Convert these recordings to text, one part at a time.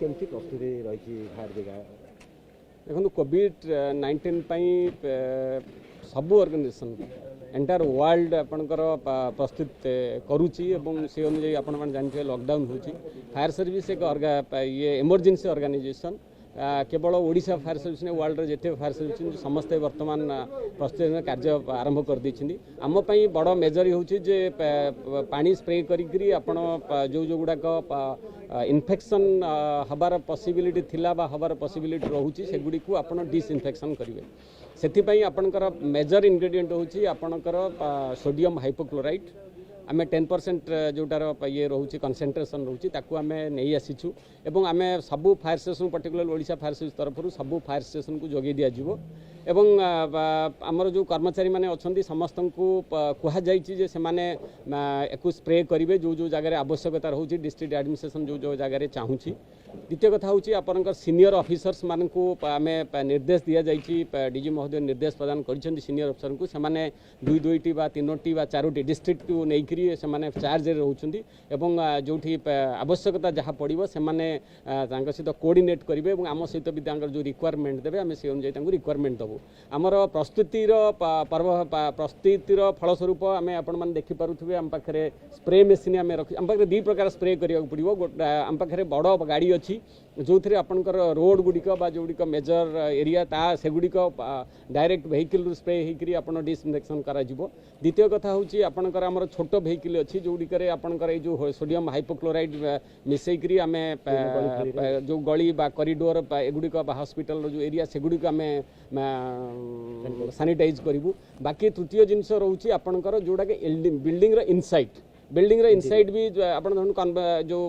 केमती प्रस्तुति रही फायर ब्रिगेड देखो कोविड-19 सबू ऑर्गेनाइजेशन एंटायर वर्ल्ड आपणकर प्रस्तुत करुच्ची से अनुजाई आपण जानते लॉकडाउन होची फायर सर्विस एक ये इमरजेंसी ऑर्गेनाइजेशन केवल ओडिशा फायर सर्विस ने वर्ल्ड जिते फायर सर्विस समस्त वर्तमान प्रस्तुति कार्य आरंभ कर दी आम बड़ मेजर होची जे पानी स्प्रे करी आपण जो जो गुड़ाक इन्फेक्शन हबार पॉसिबिलिटी थिला बा हबार पॉसिबिलिटी रोची से गुडी को आपण डिसइनफेक्शन करेंगे से आपणकर मेजर इंग्रेडिएंट होची आपणकर सोडियम हाइपोक्लोराइड आम 10% जोटार ये रोचे कनसेंट्रेशन रोचे आम नहीं आसीचु एवं आम सबू fire station particular Odisha fire service तरफ सबू फायर स्टेशन को जोगे दिज्व एवं आमर जो कर्मचारी माने अच्छी समस्त को कहुई से माने एक स्प्रे करेंगे जो जो जगह आवश्यकता रोचे डिस्ट्रिक्ट एडमिनिस्ट्रेशन जो जो जगह चाहूँगी द्वितीय कथा हूँ आपंकर सीनियर ऑफिसर्स मान को आम निर्देश दि जाइए डीजी महोदय निर्देश प्रदान कर सीनियर ऑफिसर को सेमाने दुई दुईटी बा तीनोटी बा चारोटी डिस्ट्रिक्ट को लेकर से चार्ज रोचंती एवं जो आवश्यकता जहाँ पड़ो से सहित कोऑर्डिनेट करेंगे और आम सहित भी जो रिक्वायरमेंट देवे आम से अनुजाई रिक्वायरमेंट देवु आमर प्रस्तुतिर पर्व प्रस्तुतिर फलस्वरूप आम आपण देखिपे आम पाखे स्प्रे मेसीन आम रखी आम पाखे दी प्रकार स्प्रे करा पड़ो आम पाखे बड़ गाड़ी अच्छी जो थे आपंकर रोड गुड़िक जोड़िक मेजर एरिया सेगुड़िक डायरेक्ट वेहिकल स्प्रे होकर आप डिसइनफेक्शन करा द्वितीय कथा हूँ आपंकर आमर छोट वेहिकल अच्छी जोड़िकर आपंकर जो सोडियम हाइपोक्लोराइड मिसेकरी आम जो गली बा कॉरिडोर एगुड़िक हॉस्पिटल जो एरिया सेगुड़िक आम सैनिटाइज करूँ बाकी तृतीय जिनस रोचे आपंकर जोड़ा बिल्डिंग इनसाइड बिल्डिंग रे इनसाइड भी जो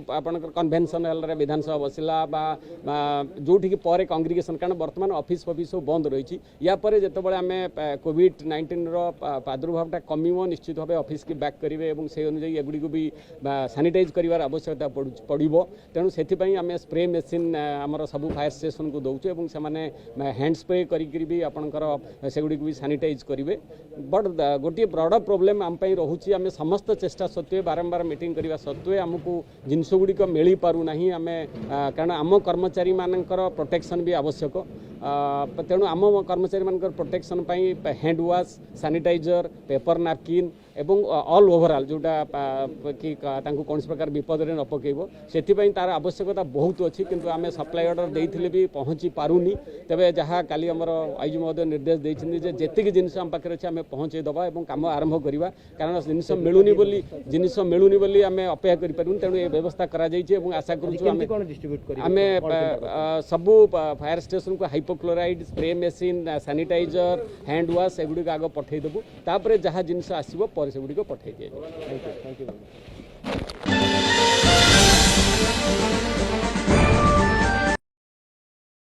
आपनकर कन्वेंशन हल विधानसभा बसला जोठी पर कांग्रिगेशन कारण बर्तमान ऑफिस फॉफिस सब बंद रही या पर जितेबाला आम कोविड-19 प्रादुर्भावटा कमिव निश्चित भाव ऑफिस की बैक करेंगे और से अनुजाई एगुड़ी को भी सैनिटाइज कर आवश्यकता पड़ो तेणु से आम स्प्रे मेसीन आमर सब फायर स्टेशन को दौचे और से हैंड स्प्रे करी आपंकर सेगुड़ी भी सैनिटाइज करेंगे बट गोटे बड़ प्रोब्लेम आम रोचे आम समस्त चेष्टा बारंबार मीटिंग करने सत्वे आमको जिनस गुड़िक मिल पारना आम कारण आम कर्मचारी मानकर प्रोटेक्शन भी आवश्यक तेणु आम कर्मचारी मानकर protection hand wash sanitiser paper napkin एवं ऑल ओवरऑल जोटा कि कौन प्रकार विपद न पकेब से तार आवश्यकता बहुत अच्छी किंतु आम सप्लाई ऑर्डर देते भी पहुँची पारूनी तेरे जहाँ काली आमर आईजी महोदय निर्देश देते जेतिक जिनस आम पाखे अच्छे आम पहुँचे दबा और कम आरंभ करवा कारण जिनस मिलूनी बोली जिनस मिलूनी बोली आम अपेक्षा करूँ तेणु ये व्यवस्था कर आशा करें सबू फायर स्टेशन को hypochlorite spray machine sanitizer hand wash एगुड़ी आग पठेदेबू तापर जहाँ जिनस आसो पर से गुड़ी पठे दिए। Thank you.